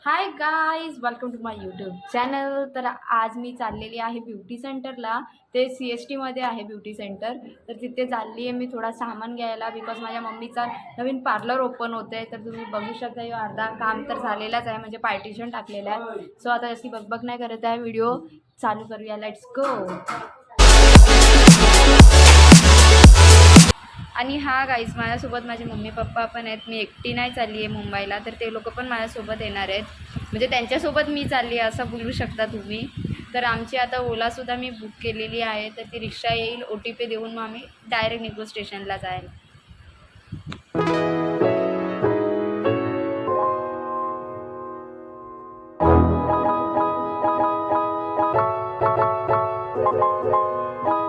High guys, welcome to my YouTube channel. तर आज मी चाललेली आहे ब्युटी सेंटरला. ते CSTमध्ये आहे ब्युटी सेंटर. तर तिथे चालली आहे मी थोडा सामान घ्यायला, बिकॉज माझ्या मम्मीचा नवीन पार्लर ओपन होतं आहे. तर तुम्ही बघू शकता अर्धा काम तर झालेलाच आहे, म्हणजे पार्टिशन टाकलेलं आहे. सो आता अशी बकबक नाही करत आहे, व्हिडिओ चालू करूया. Let's go. आणि हा गाईज, माझ्यासोबत माझे मम्मी पप्पा पण आहेत. मी एकटी नाही चालली आहे मुंबईला, तर ते लोक पण माझ्यासोबत येणार आहेत. म्हणजे त्यांच्यासोबत मी चालली आहे असं बोलू शकता तुम्ही. तर आमची आता ओलासुद्धा मी बुक केलेली आहे. तर ती रिक्षा येईल, OTP देऊन मग आम्ही डायरेक्ट निघू स्टेशनला जायला.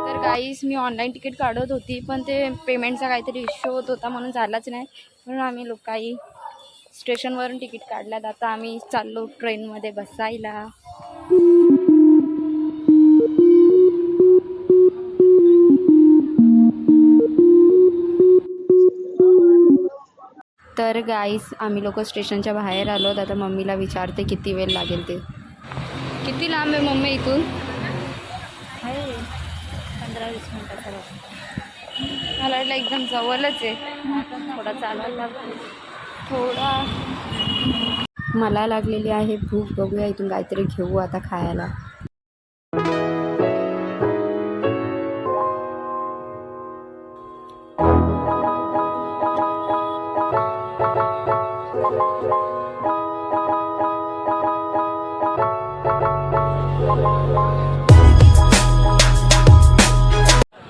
तर गाईस, मी ऑनलाईन तिकीट काढत होती, पण ते पेमेंटचा काहीतरी इश्यू होत होता म्हणून झालाच नाही. म्हणून आम्ही काही स्टेशनवरून तिकीट काढल्यात. आता आम्ही चाललो ट्रेनमध्ये बसायला. तर गाईस, आम्ही लोक स्टेशनच्या बाहेर आलो. आता मम्मीला विचारते किती वेळ लागेल ते. किती लांब आहे मम्मी इथून? आहे 15-20 मिनटाचा रस्ता. मला वाटलं एकदम जवळच आहे. थोडा चालायला थोडा. मला लागलेली आहे भूक. बघूया इथून काहीतरी घेऊ आता खायला.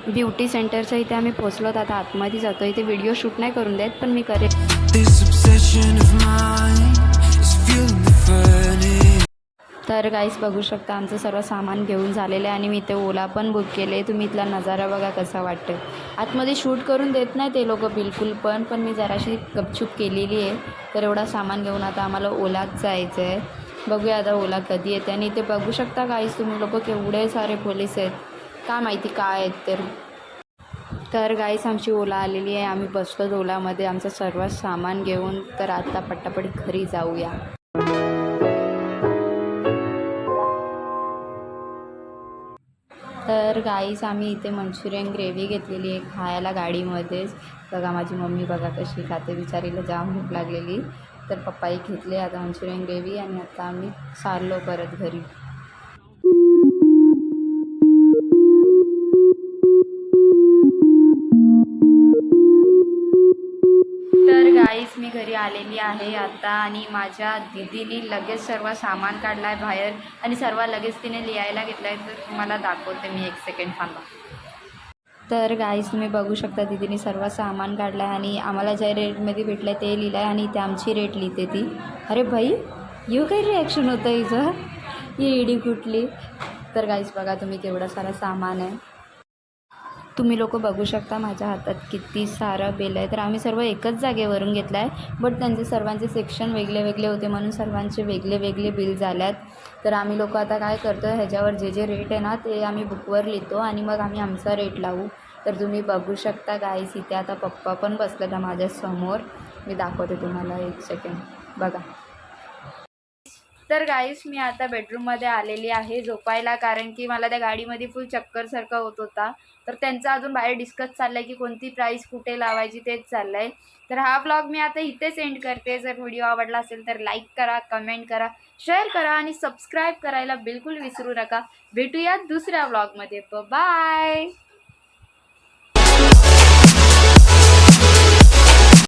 ब्युटी सेंटरच्या इथे आम्ही पोचलो. आता आतमध्ये जातो. इथे व्हिडिओ शूट नाही करून देत, पण मी करेन. तर गाईस, बघू शकता आमचं सर्व सामान घेऊन झालेलं आहे आणि मी इथे ओला पण बुक केले. तुम्ही इथला नजारा बघा कसा वाटतं. आतमध्ये शूट करून देत नाही ते लोक बिलकुल पण मी जराशी गपचूप केलेली आहे. तर एवढा सामान घेऊन आता आम्हाला ओलाच जायचं आहे. बघूया आता ओला कधी येते. आणि इथे बघू शकता गाईस तुम्ही लोक, केवढे सारे पोलीस आहेत. का माहिती काय आहेत तर गाईस, आमची ओला आलेली आहे. आम्ही बसलो ओलामध्ये आमचं सर्व सामान घेऊन. तर आता पटापट घरी जाऊया. तर गाईस, आम्ही इथे मंचुरियन ग्रेव्ही घेतलेली आहे खायला गाडीमध्येच. बघा माझी मम्मी बघा कशी खाते, बिचारीला जाम भूक लागलेली. तर पप्पाही घेतले आता मंचुरियन ग्रेव्ही. आणि आता आम्ही चाललो परत घरी. तर गाईस, मी घरी आलेली आहे आता. आणि माझ्या दीदीने लगेच सर्व सामान काढलं आहे बाहेर आणि सर्व लगेच तिने लिहायला घेतलं आहे. तर तुम्हाला दाखवते मी, 1 सेकंड थांबा. तर गाईस, तुम्ही बघू शकता दीदीने सर्व सामान काढलं आहे आणि आम्हाला ज्या रेटमध्ये भेटलं आहे ते लिहिलं आहे आणि इथे आमची रेट लिहिते ती. अरे भाई, येऊ काही रिॲक्शन होतं हिचं, ही ईडी कुठली. तर गाईस बघा तुम्ही, केवढा सारा सामान आहे. तुम्ही लोक बघू शकता माझ्या हातात किती सारं बिल आहे. तर आम्ही सर्व एकच जागेवरून घेतलं आहे, बट त्यांचे सर्वांचे सेक्शन वेगळे वेगळे होते म्हणून सर्वांचे वेगळे वेगळे बिल झाल्यात. तर आम्ही लोक आता काय करतो, ह्याच्यावर जे जे रेट आहे ना ते आम्ही बुकवर लिहितो आणि मग आम्ही आमचा रेट लावू. तर तुम्ही बघू शकता गाईस, इथे आता पप्पा पण बसले तर माझ्यासमोर. मी दाखवते तुम्हाला, 1 सेकंड बघा. तर गाईस, मी आता बेडरूममध्ये आलेली आहे झोपायला, कारण की मला त्या गाडीमध्ये फुल चक्करसारखं होत होता. तर त्यांचं अजून बाहेर डिस्कस चाललं आहे की कोणती प्राईस कुठे लावायची तेच चाललं आहे. तर हा व्लॉग मी आता इथेच एंड करते. जर व्हिडिओ आवडला असेल तर लाईक करा, कमेंट करा, शेअर करा आणि सबस्क्राईब करायला बिलकुल विसरू नका. भेटूयात दुसऱ्या व्लॉगमध्ये. बाय.